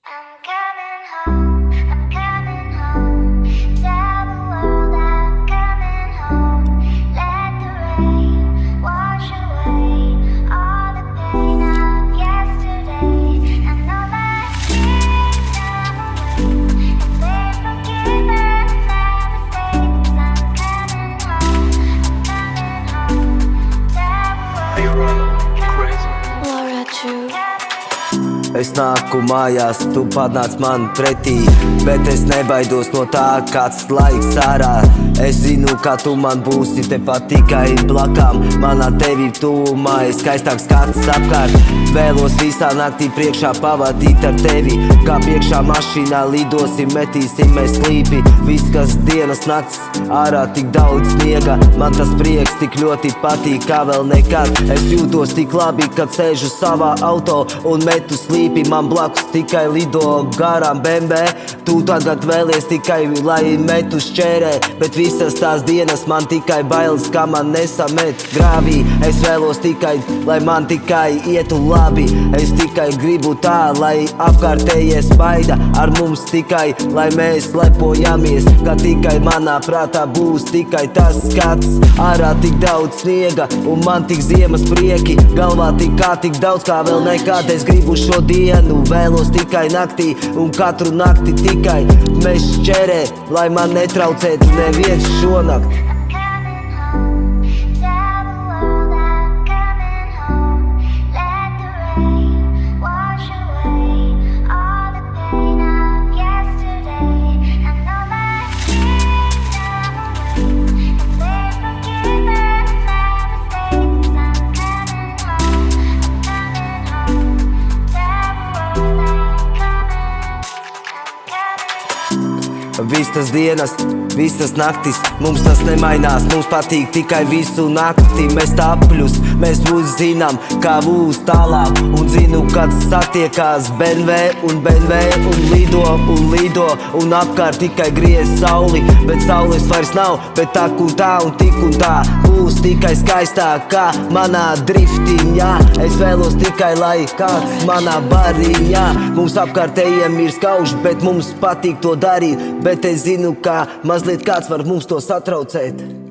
I'm coming home, I'm coming home. Tell the world I'm coming home. Let the rain wash away all the pain of yesterday. I know my tears are away, and they've forgiven my mistakes. I'm coming home, tell the world I'm coming home. Laura True. Es nāku mājās, tu padnāc man pretī, bet es nebaidos no tā, kāds laiks ārā. Es zinu, ka tu man būsi tepat tikai blakām. Manā tevī tuvumā ir skaistāks skats apkārt. Vēlos visā naktī priekšā pavadīt ar tevi, kā priekšā mašīnā lidosim, metīsim mēs slīpi. Viss, kas dienas nakts, ārā tik daudz sniega. Man tas prieks tik ļoti patīk, kā vēl nekad. Es jūtos tik labi, kad sēžu savā auto un metu slīpi. Man blakus tikai lido garām BMW. Tu tagad vēlies tikai, lai metu šķērē, bet visas tās dienas man tikai bailes, kā man nesamet grāvī. Es vēlos tikai, lai man tikai ietu labi. Es tikai gribu tā, lai apkārtējie spaida ar mums tikai, lai mēs lepojamies, ka tikai manā prātā būs tikai tas skats. Ārā tik daudz sniega un man tik ziemas prieki, galvā tik daudz kā vēl nekad. Es gribu šo dienu, vēlos tikai naktī un katru nakti tikai mēs šķērē, lai man netraucētu neviens šonakt. I'm coming home, tell the world I'm coming home. Let the rain wash away all the pain of yesterday. I know my tears are away, and they've forgiven my mistakes. I'm coming home, tell the world I'm coming. Visas dienas, visas naktis, mums tas nemainās. Mums patīk tikai visu nakti. Mēs tāpļus, mēs uzzinām, kā būs tālāk. Un zinu, kad satiekās BMW un lido un apkārt tikai griez sauli. Bet saules vairs nav, bet tak un tā un tik un tā būs tikai skaistāk kā manā driftiņā. Es vēlos tikai, lai kāds manā bariņā. Mums apkārtējiem ir skauž, bet mums patīk to darīt. Bet es zinu, ka mazliet kāds var mums to satraucēt.